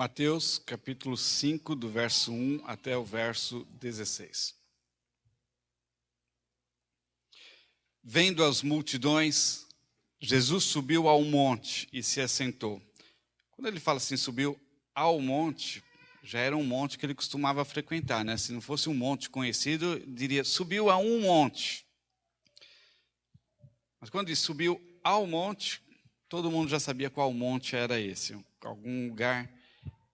Mateus, capítulo 5, do verso 1 até o verso 16. Vendo as multidões, Jesus subiu ao monte e se assentou. Quando ele fala assim, subiu ao monte, já era um monte que ele costumava frequentar, né? Se não fosse um monte conhecido, diria, subiu a um monte. Mas quando diz subiu ao monte, todo mundo já sabia qual monte era esse. Algum lugar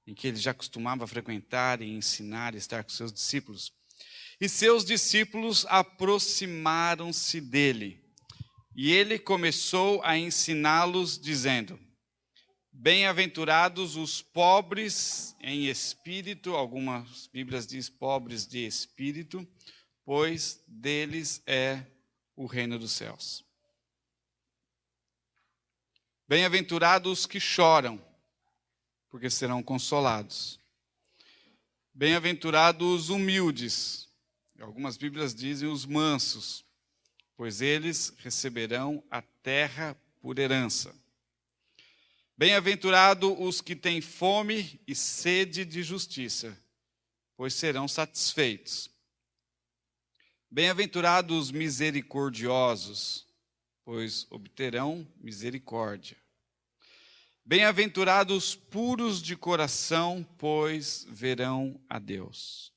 em que ele já costumava frequentar e ensinar e estar com seus discípulos. E seus discípulos aproximaram-se dele. E ele começou a ensiná-los, dizendo: bem-aventurados os pobres em espírito, algumas Bíblias dizem pobres de espírito, pois deles é o reino dos céus. Bem-aventurados os que choram, porque serão consolados. Bem-aventurados os humildes, algumas Bíblias dizem os mansos, pois eles receberão a terra por herança. Bem-aventurados os que têm fome e sede de justiça, pois serão satisfeitos. Bem-aventurados os misericordiosos, pois obterão misericórdia. Bem-aventurados os puros de coração, pois verão a Deus.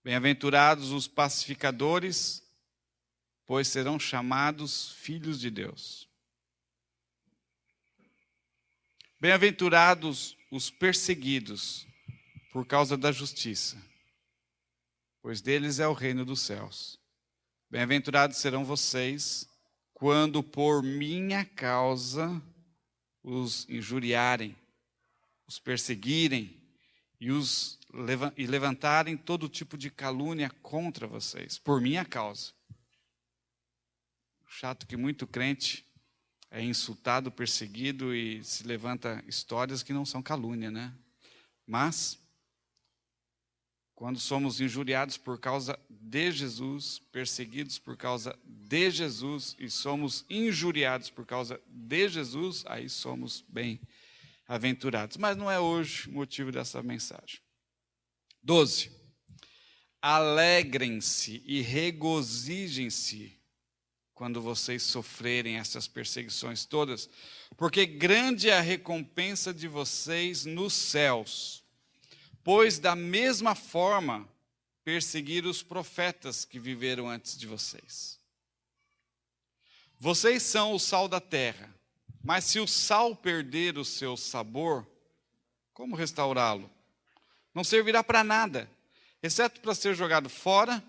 Bem-aventurados os pacificadores, pois serão chamados filhos de Deus. Bem-aventurados os perseguidos por causa da justiça, pois deles é o reino dos céus. Bem-aventurados serão vocês quando por minha causa os injuriarem, os perseguirem e levantarem todo tipo de calúnia contra vocês, por minha causa. Chato que muito crente é insultado, perseguido e se levanta histórias que não são calúnia, né? Mas, quando somos injuriados por causa de Jesus, perseguidos por causa de Jesus e somos injuriados por causa de Jesus, aí somos bem-aventurados. Mas não é hoje o motivo dessa mensagem. 12. Alegrem-se e regozijem-se quando vocês sofrerem essas perseguições todas, porque grande é a recompensa de vocês nos céus. Pois da mesma forma perseguiram os profetas que viveram antes de vocês. Vocês são o sal da terra, mas se o sal perder o seu sabor, como restaurá-lo? Não servirá para nada, exceto para ser jogado fora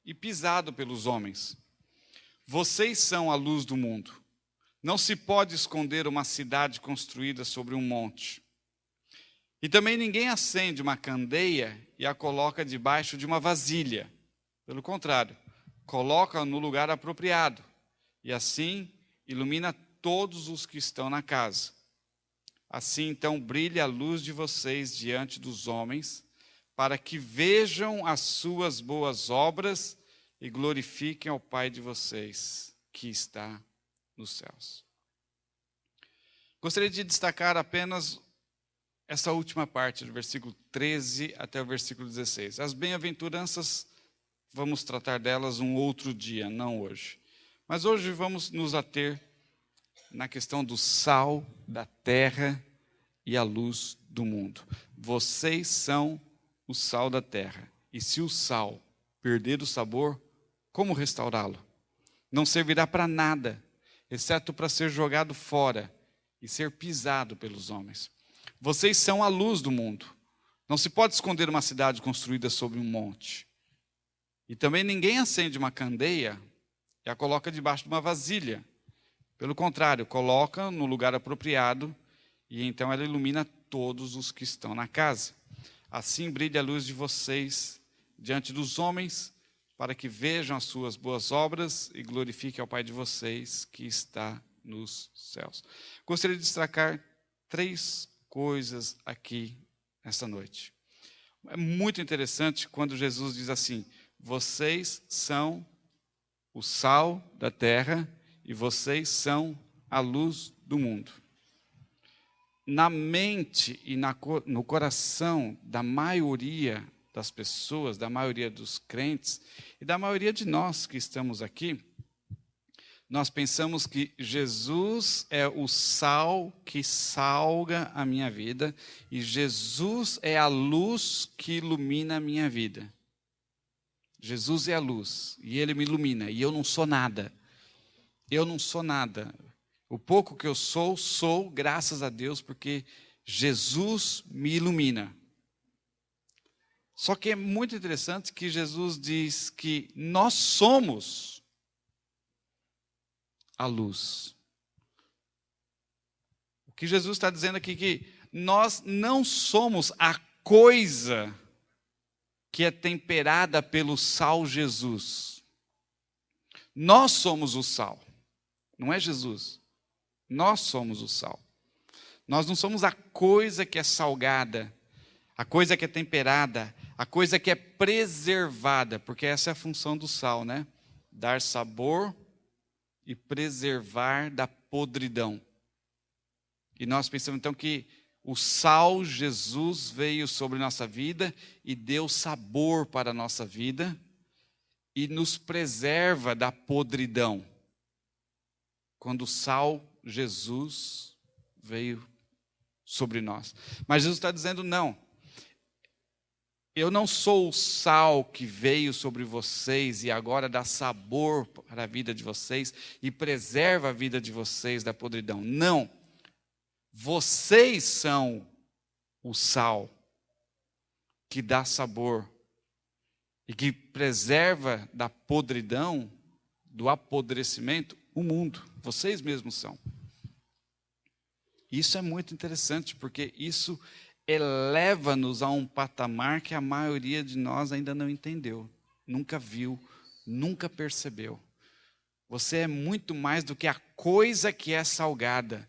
e pisado pelos homens. Vocês são a luz do mundo. Não se pode esconder uma cidade construída sobre um monte. E também ninguém acende uma candeia e a coloca debaixo de uma vasilha. Pelo contrário, coloca no lugar apropriado. E assim ilumina todos os que estão na casa. Assim então brilha a luz de vocês diante dos homens, para que vejam as suas boas obras e glorifiquem ao Pai de vocês, que está nos céus. Gostaria de destacar apenas essa última parte, do versículo 13 até o versículo 16. As bem-aventuranças, vamos tratar delas um outro dia, não hoje. Mas hoje vamos nos ater na questão do sal da terra e a luz do mundo. Vocês são o sal da terra. E se o sal perder o sabor, como restaurá-lo? Não servirá para nada, exceto para ser jogado fora e ser pisado pelos homens. Vocês são a luz do mundo. Não se pode esconder uma cidade construída sobre um monte. E também ninguém acende uma candeia e a coloca debaixo de uma vasilha. Pelo contrário, coloca no lugar apropriado e então ela ilumina todos os que estão na casa. Assim brilha a luz de vocês diante dos homens, para que vejam as suas boas obras e glorifiquem ao Pai de vocês que está nos céus. Gostaria de destacar 3 coisas aqui nesta noite. É muito interessante quando Jesus diz assim: vocês são o sal da terra e vocês são a luz do mundo. na mente e no coração da maioria das pessoas, da maioria dos crentes e da maioria de nós que estamos aqui, nós pensamos que Jesus é o sal que salga a minha vida e Jesus é a luz que ilumina a minha vida. Jesus é a luz e Ele me ilumina e eu não sou nada. Eu não sou nada. O pouco que eu sou graças a Deus porque Jesus me ilumina. Só que é muito interessante que Jesus diz que nós somos a luz. O que Jesus está dizendo aqui é que nós não somos a coisa que é temperada pelo sal Jesus. Nós somos o sal, não é Jesus. Nós somos o sal. Nós não somos a coisa que é salgada, a coisa que é temperada, a coisa que é preservada, porque essa é a função do sal, né? Dar sabor e preservar da podridão. E nós pensamos então que o sal Jesus veio sobre nossa vida e deu sabor para a nossa vida e nos preserva da podridão. Quando o sal Jesus veio sobre nós. Mas Jesus está dizendo não. Eu não sou o sal que veio sobre vocês e agora dá sabor para a vida de vocês e preserva a vida de vocês da podridão. Não. Vocês são o sal que dá sabor e que preserva da podridão, do apodrecimento, o mundo. Vocês mesmos são. Isso é muito interessante porque isso eleva-nos a um patamar que a maioria de nós ainda não entendeu, nunca viu, nunca percebeu. Você é muito mais do que a coisa que é salgada,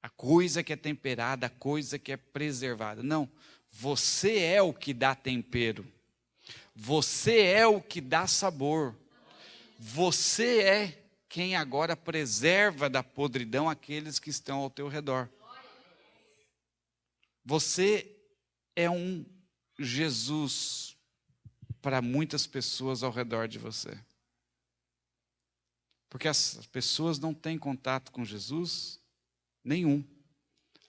a coisa que é temperada, a coisa que é preservada. Não, você é o que dá tempero, você é o que dá sabor, você é quem agora preserva da podridão aqueles que estão ao teu redor. Você é um Jesus para muitas pessoas ao redor de você. Porque as pessoas não têm contato com Jesus nenhum,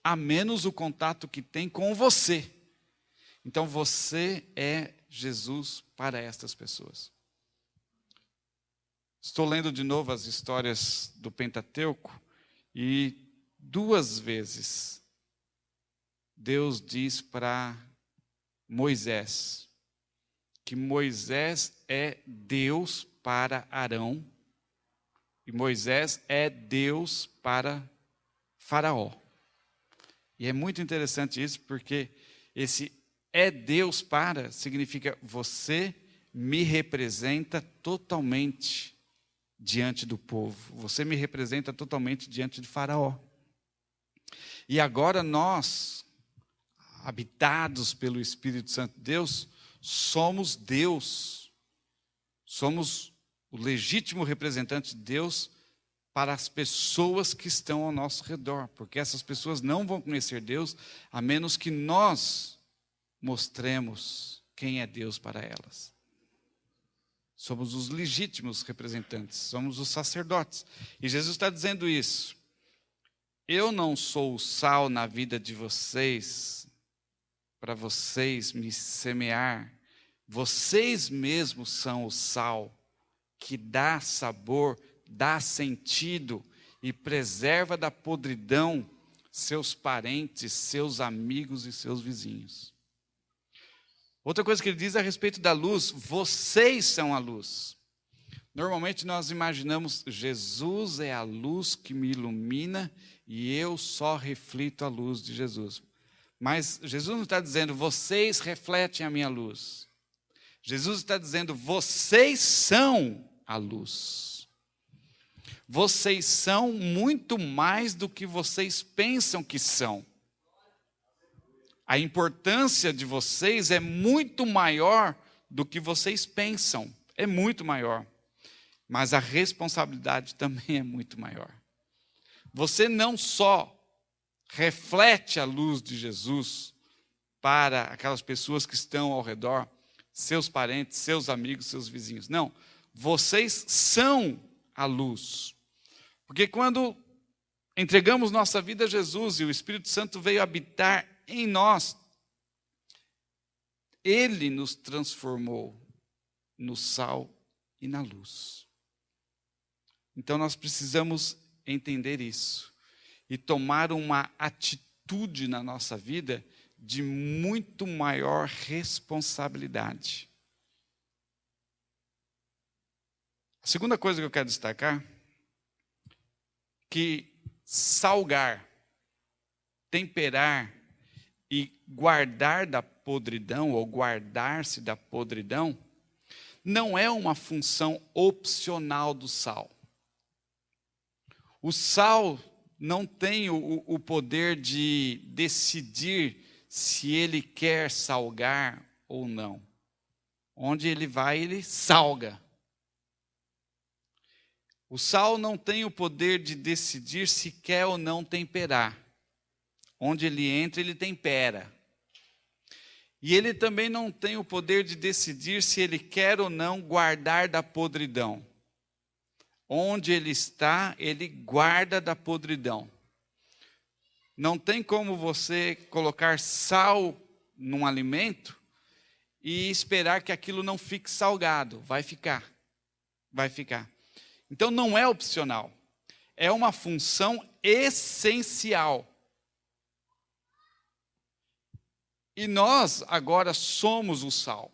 a menos o contato que tem com você. Então você é Jesus para estas pessoas. Estou lendo de novo as histórias do Pentateuco e 2 vezes Deus diz para Moisés que Moisés é Deus para Arão e Moisés é Deus para Faraó. E é muito interessante isso porque esse é Deus para significa você me representa totalmente diante do povo. Você me representa totalmente diante de Faraó. E agora nós, habitados pelo Espírito Santo de Deus, somos Deus. Somos o legítimo representante de Deus para as pessoas que estão ao nosso redor. Porque essas pessoas não vão conhecer Deus a menos que nós mostremos quem é Deus para elas. Somos os legítimos representantes, somos os sacerdotes. E Jesus está dizendo isso. Eu não sou o sal na vida de vocês, para vocês me semear. Vocês mesmos são o sal que dá sabor, dá sentido e preserva da podridão seus parentes, seus amigos e seus vizinhos. Outra coisa que ele diz a respeito da luz, vocês são a luz. Normalmente nós imaginamos, Jesus é a luz que me ilumina e eu só reflito a luz de Jesus. Mas Jesus não está dizendo, vocês refletem a minha luz. Jesus está dizendo, vocês são a luz. Vocês são muito mais do que vocês pensam que são. A importância de vocês é muito maior do que vocês pensam. É muito maior. Mas a responsabilidade também é muito maior. Você não só reflete a luz de Jesus para aquelas pessoas que estão ao redor, seus parentes, seus amigos, seus vizinhos. Não, vocês são a luz. Porque quando entregamos nossa vida a Jesus e o Espírito Santo veio habitar em nós, Ele nos transformou no sal e na luz. Então nós precisamos entender isso e tomar uma atitude na nossa vida de muito maior responsabilidade. A segunda coisa que eu quero destacar, que salgar, temperar e guardar da podridão, ou guardar-se da podridão, não é uma função opcional do sal. O sal não tem o poder de decidir se ele quer salgar ou não. Onde ele vai, ele salga. O sal não tem o poder de decidir se quer ou não temperar. Onde ele entra, ele tempera. E ele também não tem o poder de decidir se ele quer ou não guardar da podridão. Onde ele está, ele guarda da podridão. Não tem como você colocar sal num alimento e esperar que aquilo não fique salgado. Vai ficar. Vai ficar. Então não é opcional. É uma função essencial. E nós agora somos o sal.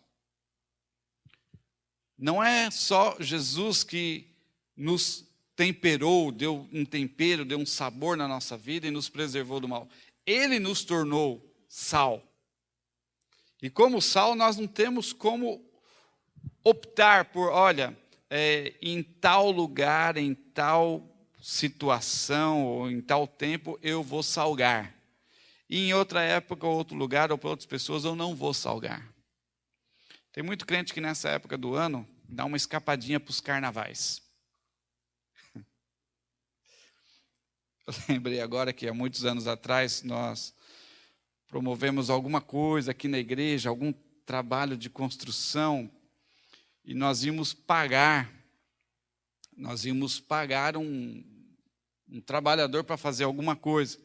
Não é só Jesus que nos temperou, deu um tempero, deu um sabor na nossa vida e nos preservou do mal. Ele nos tornou sal. E como sal, nós não temos como optar por, olha, em tal lugar, em tal situação, ou em tal tempo, eu vou salgar. E em outra época, ou outro lugar, ou para outras pessoas, eu não vou salgar. Tem muito crente que nessa época do ano dá uma escapadinha para os carnavais. Eu lembrei agora que há muitos anos atrás nós promovemos alguma coisa aqui na igreja, algum trabalho de construção, e nós íamos pagar um trabalhador para fazer alguma coisa.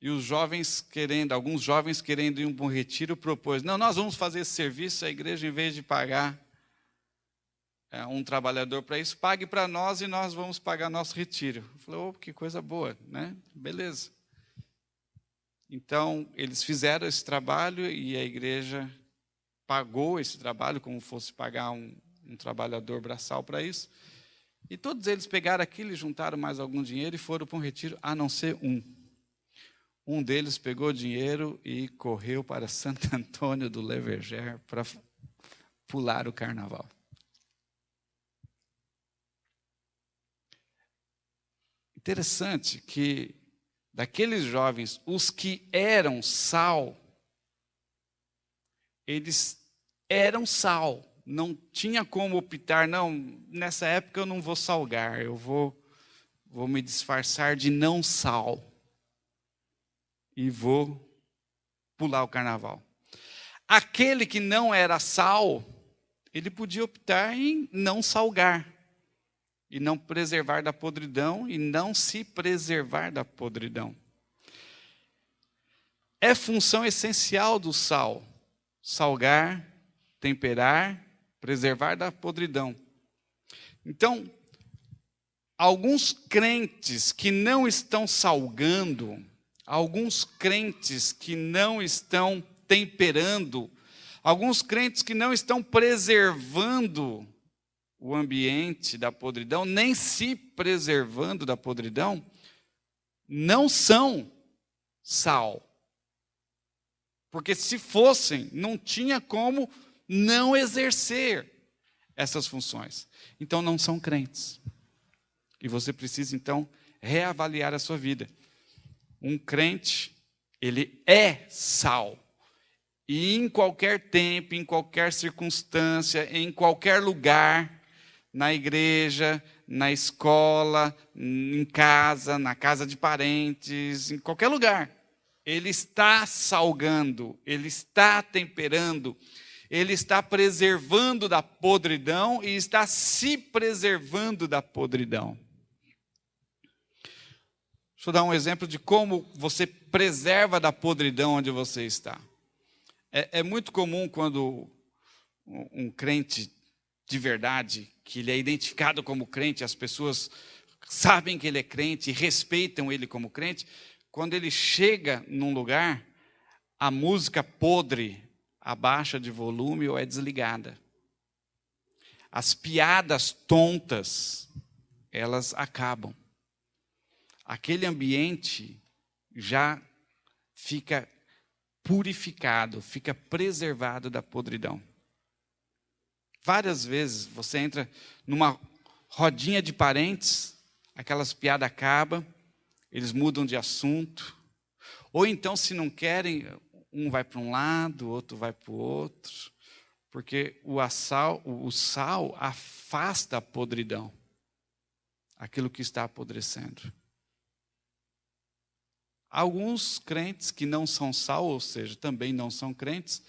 E os jovens alguns jovens querendo ir para um retiro, propôs, não, nós vamos fazer esse serviço, a igreja, em vez de pagar um trabalhador para isso, pague para nós e nós vamos pagar nosso retiro. Eu falei, oh, que coisa boa, né? Beleza. Então, eles fizeram esse trabalho e a igreja pagou esse trabalho, como fosse pagar um trabalhador braçal para isso. E todos eles pegaram aquilo e juntaram mais algum dinheiro e foram para um retiro, a não ser um. Um deles pegou dinheiro e correu para Santo Antônio do Leverger para pular o carnaval. Interessante que daqueles jovens, os que eram sal, eles eram sal. Não tinha como optar, não, nessa época eu não vou salgar, eu vou me disfarçar de não sal. E vou pular o carnaval. Aquele que não era sal, ele podia optar em não salgar. E não preservar da podridão, e não se preservar da podridão. É função essencial do sal. Salgar, temperar, preservar da podridão. Então, alguns crentes que não estão salgando, alguns crentes que não estão temperando, alguns crentes que não estão preservando o ambiente da podridão, nem se preservando da podridão, não são sal. Porque se fossem, não tinha como não exercer essas funções. Então não são crentes. E você precisa então reavaliar a sua vida. Um crente, ele é sal. E em qualquer tempo, em qualquer circunstância, em qualquer lugar, na igreja, na escola, em casa, na casa de parentes, em qualquer lugar, ele está salgando, ele está temperando, ele está preservando da podridão e está se preservando da podridão. Deixa eu dar um exemplo de como você preserva da podridão onde você está. É muito comum quando um crente de verdade, que ele é identificado como crente, as pessoas sabem que ele é crente e respeitam ele como crente, quando ele chega num lugar, a música podre abaixa de volume ou é desligada. As piadas tontas, elas acabam. Aquele ambiente já fica purificado, fica preservado da podridão. Várias vezes você entra numa rodinha de parentes, aquelas piadas acabam, eles mudam de assunto. Ou então, se não querem, um vai para um lado, o outro vai para o outro. Porque o sal afasta a podridão, aquilo que está apodrecendo. Alguns crentes que não são sal, ou seja, também não são crentes,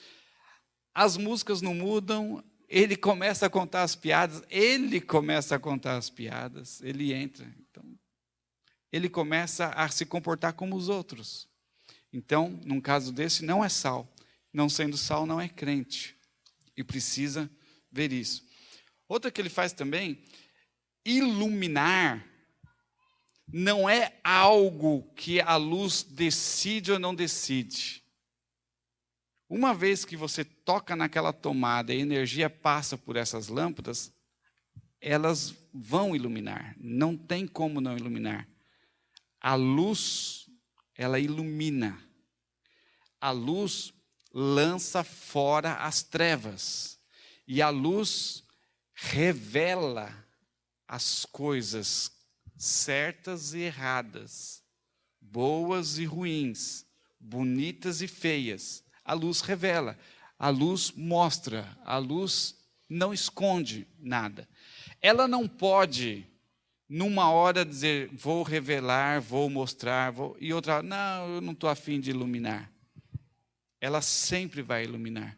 as músicas não mudam, ele começa a contar as piadas, ele entra. Então, ele começa a se comportar como os outros. Então, num caso desse, não é sal. Não sendo sal, não é crente. E precisa ver isso. Outra que ele faz também, iluminar, não é algo que a luz decide ou não decide. Uma vez que você toca naquela tomada e a energia passa por essas lâmpadas, elas vão iluminar. Não tem como não iluminar. A luz, ela ilumina. A luz lança fora as trevas. E a luz revela as coisas certas e erradas, boas e ruins, bonitas e feias. A luz revela, a luz mostra, a luz não esconde nada. Ela não pode, numa hora, dizer, vou revelar, vou mostrar, e outra, não, eu não estou afim de iluminar. Ela sempre vai iluminar.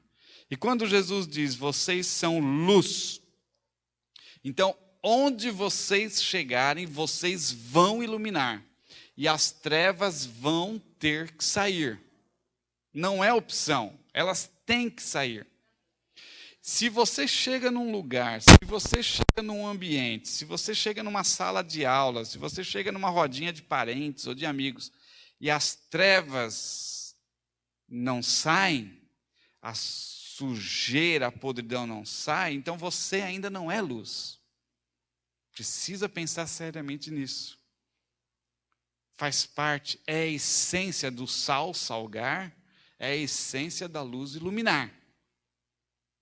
E quando Jesus diz, vocês são luz, então, onde vocês chegarem, vocês vão iluminar. E as trevas vão ter que sair. Não é opção, elas têm que sair. Se você chega num lugar, se você chega num ambiente, se você chega numa sala de aula, se você chega numa rodinha de parentes ou de amigos, e as trevas não saem, a sujeira, a podridão não sai, então você ainda não é luz. Precisa pensar seriamente nisso. Faz parte, é a essência do sal salgar, é a essência da luz iluminar.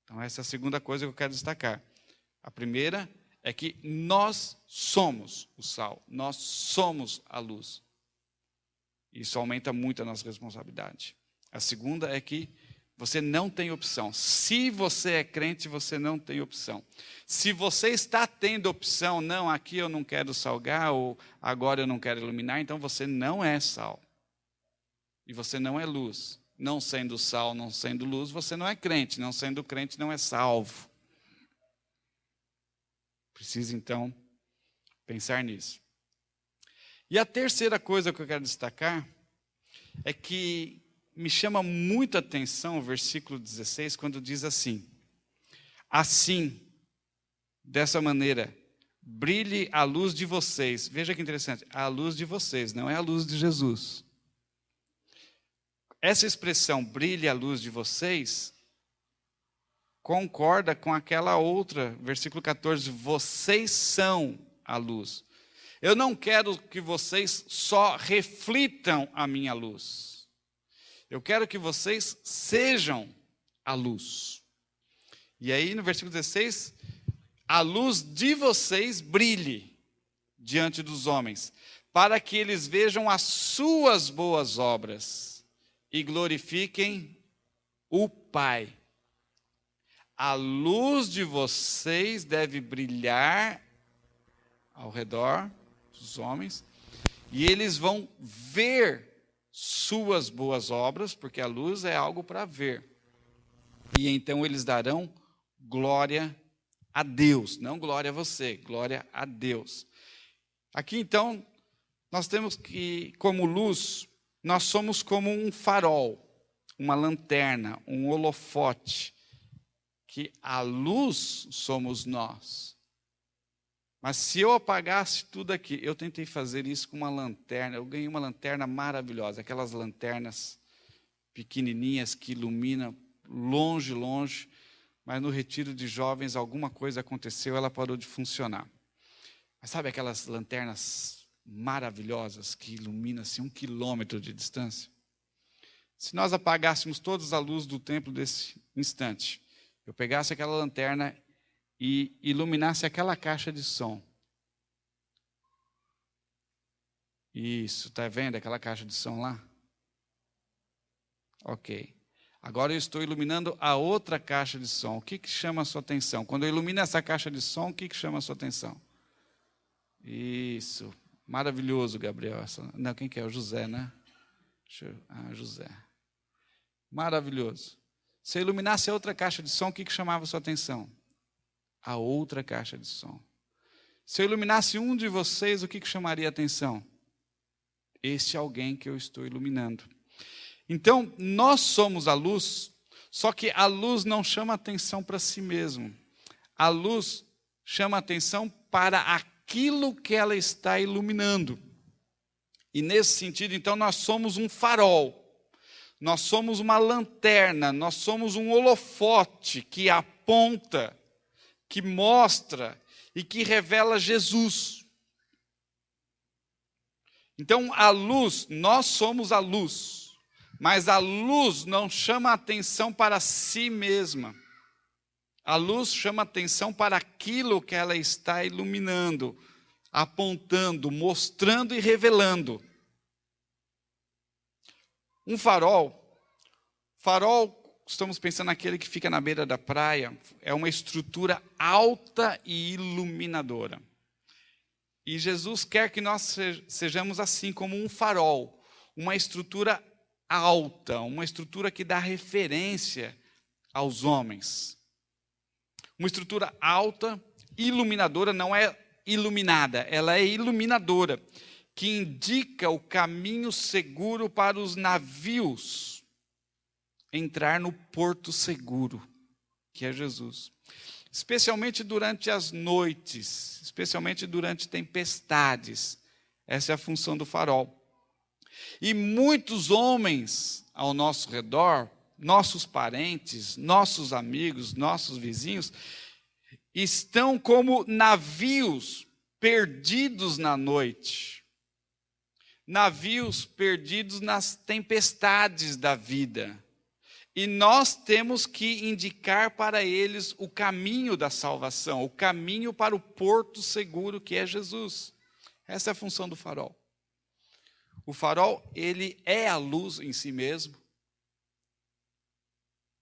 Então essa é a segunda coisa que eu quero destacar. A primeira é que nós somos o sal, nós somos a luz. Isso aumenta muito a nossa responsabilidade. A segunda é que você não tem opção. Se você é crente, você não tem opção. Se você está tendo opção, não, aqui eu não quero salgar, ou agora eu não quero iluminar, então você não é sal. E você não é luz. Não sendo sal, não sendo luz, você não é crente. Não sendo crente, não é salvo. Precisa, então, pensar nisso. E a terceira coisa que eu quero destacar é que me chama muita atenção o versículo 16, quando diz assim: assim, dessa maneira, brilhe a luz de vocês. Veja que interessante, a luz de vocês, não é a luz de Jesus. Essa expressão, brilhe a luz de vocês, concorda com aquela outra, versículo 14, vocês são a luz. Eu não quero que vocês só reflitam a minha luz. Eu quero que vocês sejam a luz. E aí no versículo 16, a luz de vocês brilhe diante dos homens, para que eles vejam as suas boas obras e glorifiquem o Pai. A luz de vocês deve brilhar ao redor dos homens, e eles vão ver suas boas obras, porque a luz é algo para ver. E então eles darão glória a Deus, não glória a você, glória a Deus. Aqui então, nós temos que, como luz, nós somos como um farol, uma lanterna, um holofote, que a luz somos nós. Mas se eu apagasse tudo aqui, eu tentei fazer isso com uma lanterna, eu ganhei uma lanterna maravilhosa, aquelas lanternas pequenininhas que iluminam longe, longe, mas no retiro de jovens alguma coisa aconteceu, ela parou de funcionar. Mas sabe aquelas lanternas maravilhosas que iluminam assim 1 quilômetro de distância? Se nós apagássemos todas as luzes do templo desse instante, eu pegasse aquela lanterna e iluminasse aquela caixa de som. Isso, está vendo aquela caixa de som lá? Ok. Agora eu estou iluminando a outra caixa de som. O que chama a sua atenção? Quando eu ilumino essa caixa de som, o que chama a sua atenção? Isso, maravilhoso, Gabriel. Não, quem que é? O José, né? José. Maravilhoso. Se eu iluminasse a outra caixa de som, o que chamava a sua atenção? A outra caixa de som. Se eu iluminasse um de vocês, o que chamaria a atenção? Este alguém que eu estou iluminando. Então, nós somos a luz, só que a luz não chama atenção para si mesmo. A luz chama atenção para aquilo que ela está iluminando. E nesse sentido, então, nós somos um farol. Nós somos uma lanterna, nós somos um holofote que aponta, que mostra e que revela Jesus. Então, a luz, nós somos a luz, mas a luz não chama atenção para si mesma. A luz chama atenção para aquilo que ela está iluminando, apontando, mostrando e revelando. Um farol, estamos pensando naquele que fica na beira da praia, é uma estrutura alta e iluminadora. E Jesus quer que nós sejamos assim, como um farol, uma estrutura alta, uma estrutura que dá referência aos homens. Uma estrutura alta, iluminadora, não é iluminada, ela é iluminadora, que indica o caminho seguro para os navios entrar no porto seguro, que é Jesus. Especialmente durante as noites, especialmente durante tempestades. Essa é a função do farol. E muitos homens ao nosso redor, nossos parentes, nossos amigos, nossos vizinhos, estão como navios perdidos na noite. Navios perdidos nas tempestades da vida. E nós temos que indicar para eles o caminho da salvação, o caminho para o porto seguro que é Jesus. Essa é a função do farol. O farol, ele é a luz em si mesmo,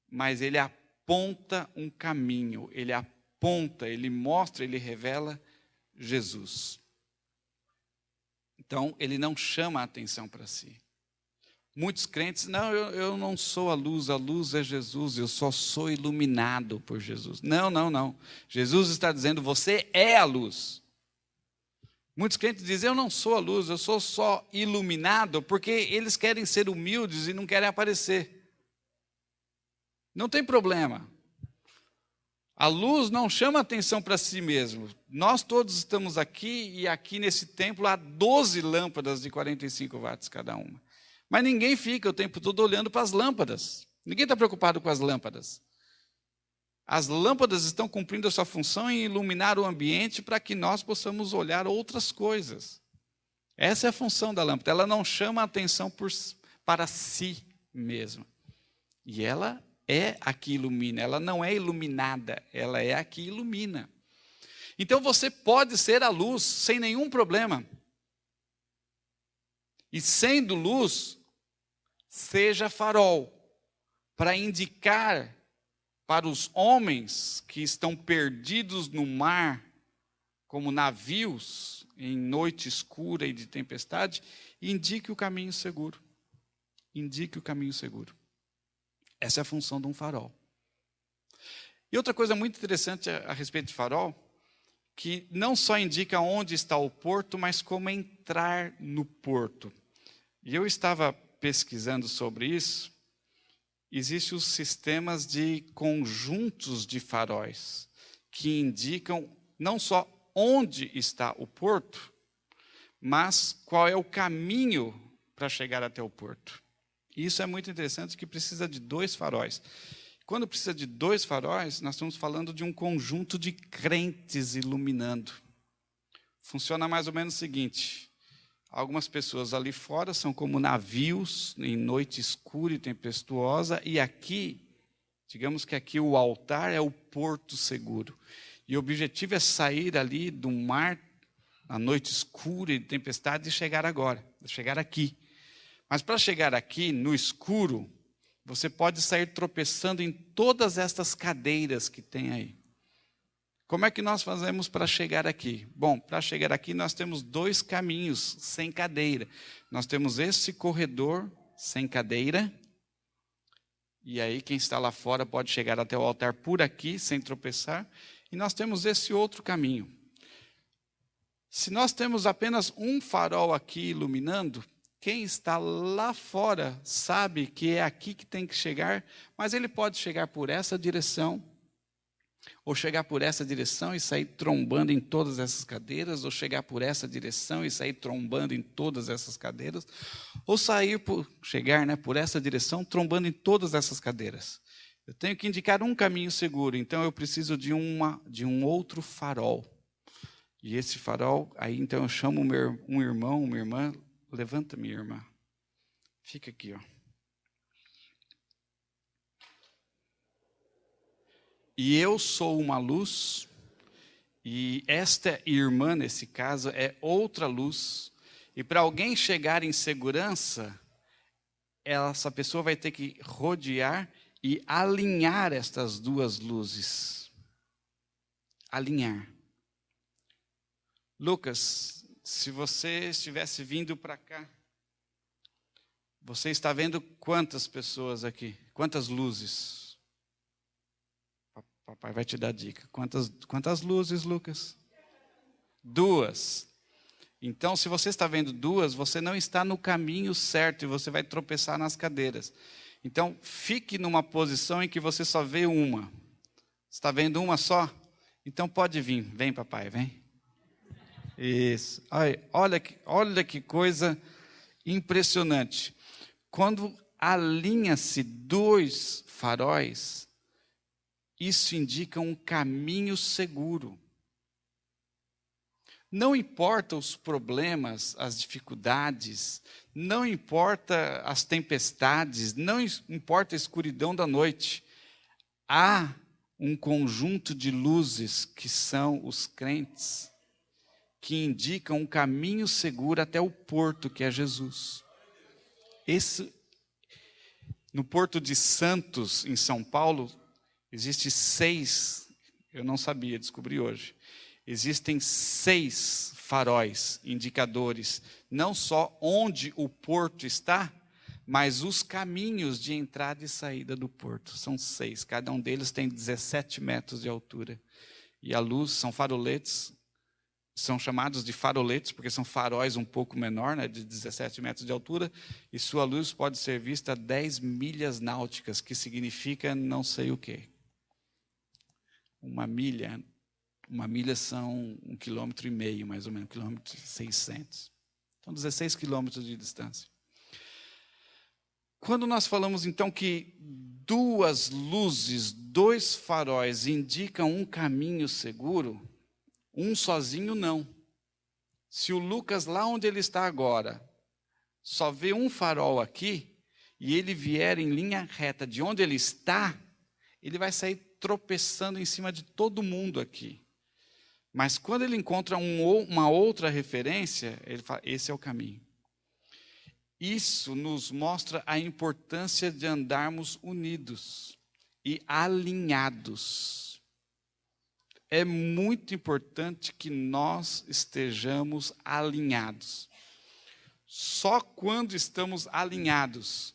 mas ele aponta um caminho, ele aponta, ele mostra, ele revela Jesus. Então, ele não chama a atenção para si. Muitos crentes, não, eu não sou a luz é Jesus, eu só sou iluminado por Jesus. Não. Jesus está dizendo, você é a luz. Muitos crentes dizem, eu não sou a luz, eu sou só iluminado, porque eles querem ser humildes e não querem aparecer. Não tem problema. A luz não chama atenção para si mesmo. Nós todos estamos aqui, e aqui nesse templo há 12 lâmpadas de 45 watts cada uma. Mas ninguém fica o tempo todo olhando para as lâmpadas. Ninguém está preocupado com as lâmpadas. As lâmpadas estão cumprindo a sua função em iluminar o ambiente para que nós possamos olhar outras coisas. Essa é a função da lâmpada. Ela não chama a atenção para si mesma. E ela é a que ilumina. Ela não é iluminada, ela é a que ilumina. Então você pode ser a luz sem nenhum problema. E sendo luz, seja farol, para indicar para os homens que estão perdidos no mar, como navios, em noite escura e de tempestade, indique o caminho seguro. indique o caminho seguro. Essa é a função de um farol. E outra coisa muito interessante a respeito de farol, que não só indica onde está o porto, mas como entrar no porto. E eu estava pesquisando sobre isso. Existem os sistemas de conjuntos de faróis, que indicam não só onde está o porto, mas qual é o caminho para chegar até o porto. E isso é muito interessante, que precisa de 2 faróis. Quando precisa de 2 faróis, nós estamos falando de um conjunto de crentes iluminando. Funciona mais ou menos o seguinte: algumas pessoas ali fora são como navios em noite escura e tempestuosa, e aqui, digamos que aqui o altar é o porto seguro. E o objetivo é sair ali do mar, na noite escura e tempestade, e chegar agora, chegar aqui. Mas para chegar aqui, no escuro, você pode sair tropeçando em todas estas cadeiras que tem aí. Como é que nós fazemos para chegar aqui? Bom, para chegar aqui nós temos 2 caminhos sem cadeira. Nós temos esse corredor sem cadeira, e aí quem está lá fora pode chegar até o altar por aqui, sem tropeçar. E nós temos esse outro caminho. Se nós temos apenas um farol aqui iluminando, quem está lá fora sabe que é aqui que tem que chegar, mas ele pode chegar por essa direção, ou chegar por essa direção e sair trombando em todas essas cadeiras, ou chegar por essa direção e sair trombando em todas essas cadeiras, ou chegar por essa direção trombando em todas essas cadeiras. Eu tenho que indicar um caminho seguro, então eu preciso de um outro farol. E esse farol, aí então eu chamo um irmão, uma irmã. Levanta, minha irmã. Fica aqui, ó. E eu sou uma luz, e esta irmã, nesse caso, é outra luz. E para alguém chegar em segurança, essa pessoa vai ter que rodear e alinhar estas 2 luzes. Alinhar. Lucas, se você estivesse vindo para cá, você está vendo quantas pessoas aqui? Quantas luzes? Papai vai te dar dica. Quantas luzes, Lucas? 2. Então, se você está vendo 2, você não está no caminho certo e você vai tropeçar nas cadeiras. Então, fique numa posição em que você só vê uma. Está vendo uma só? Então pode vir. Vem, papai, vem. Isso. Olha que coisa impressionante. Quando alinha-se 2 faróis, isso indica um caminho seguro. Não importa os problemas, as dificuldades, não importa as tempestades, não importa a escuridão da noite. Há um conjunto de luzes que são os crentes, que indicam um caminho seguro até o porto, que é Jesus. No Porto de Santos, em São Paulo, existem 6, eu não sabia, descobri hoje. Existem 6 faróis, indicadores, não só onde o porto está, mas os caminhos de entrada e saída do porto. São 6, cada um deles tem 17 metros de altura. E a luz são faroletes, são chamados de faroletes, porque são faróis um pouco menor, de 17 metros de altura, e sua luz pode ser vista a 10 milhas náuticas, que significa não sei o quê. Uma milha são 1,5 km, mais ou menos, 1,6 km. Então, 16 quilômetros de distância. Quando nós falamos, então, que 2 luzes, 2 faróis indicam um caminho seguro, um sozinho não. Se o Lucas, lá onde ele está agora, só vê um farol aqui, e ele vier em linha reta de onde ele está, ele vai sair tropeçando em cima de todo mundo aqui. Mas quando ele encontra uma outra referência, ele fala, esse é o caminho. Isso nos mostra a importância de andarmos unidos e alinhados. É muito importante que nós estejamos alinhados. Só quando estamos alinhados,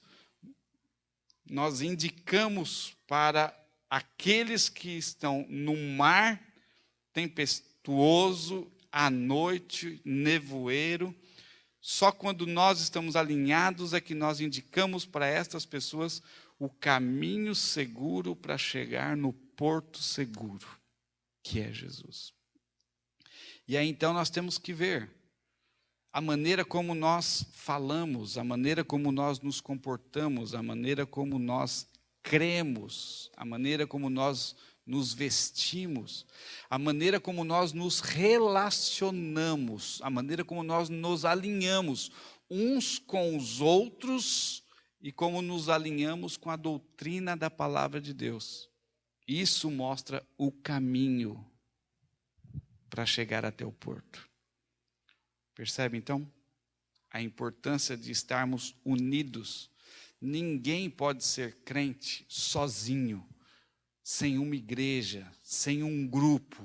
nós indicamos para aqueles que estão num mar tempestuoso, à noite, nevoeiro. Só quando nós estamos alinhados é que nós indicamos para estas pessoas o caminho seguro para chegar no porto seguro, que é Jesus. E aí então nós temos que ver a maneira como nós falamos, a maneira como nós nos comportamos, a maneira como nós cremos, a maneira como nós nos vestimos, a maneira como nós nos relacionamos, a maneira como nós nos alinhamos uns com os outros e como nos alinhamos com a doutrina da palavra de Deus. Isso mostra o caminho para chegar até o porto. Percebe então a importância de estarmos unidos? Ninguém pode ser crente sozinho, sem uma igreja, sem um grupo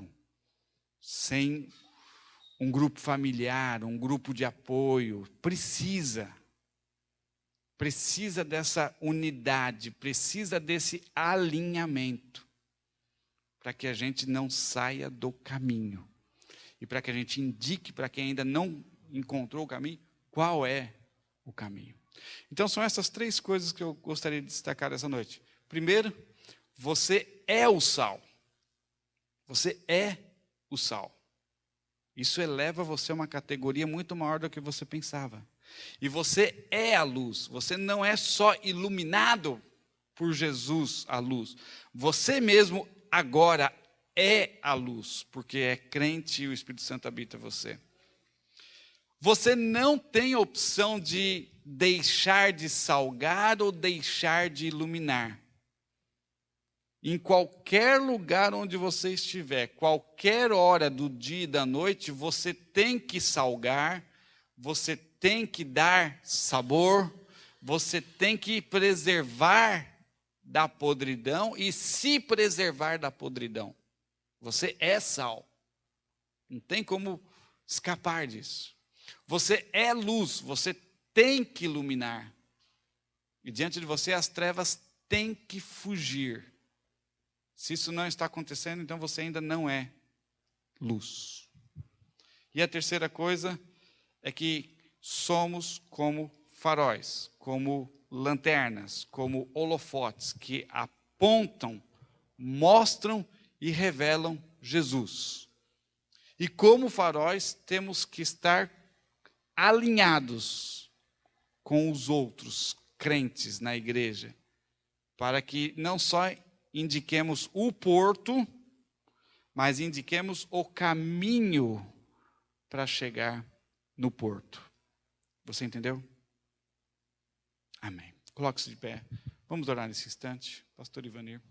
familiar, um grupo de apoio. Precisa dessa unidade, precisa desse alinhamento, para que a gente não saia do caminho. E para que a gente indique para quem ainda não encontrou o caminho, qual é o caminho. Então são essas três coisas que eu gostaria de destacar essa noite. Primeiro, você é o sal. Você é o sal. Isso eleva você a uma categoria muito maior do que você pensava. E você é a luz. Você não é só iluminado por Jesus, a luz. Você mesmo agora é a luz, porque é crente e o Espírito Santo habita você. Você não tem a opção de deixar de salgar ou deixar de iluminar. Em qualquer lugar onde você estiver, qualquer hora do dia e da noite, você tem que salgar, você tem que dar sabor, você tem que preservar da podridão e se preservar da podridão. Você é sal. Não tem como escapar disso. Você é luz, você tem que iluminar. E diante de você as trevas têm que fugir. Se isso não está acontecendo, então você ainda não é luz. E a terceira coisa é que somos como faróis, como lanternas, como holofotes que apontam, mostram e revelam Jesus. E como faróis temos que estar alinhados com os outros crentes na igreja, para que não só indiquemos o porto, mas indiquemos o caminho para chegar no porto. Você entendeu? Amém. Coloque-se de pé. Vamos orar nesse instante, pastor Ivanir.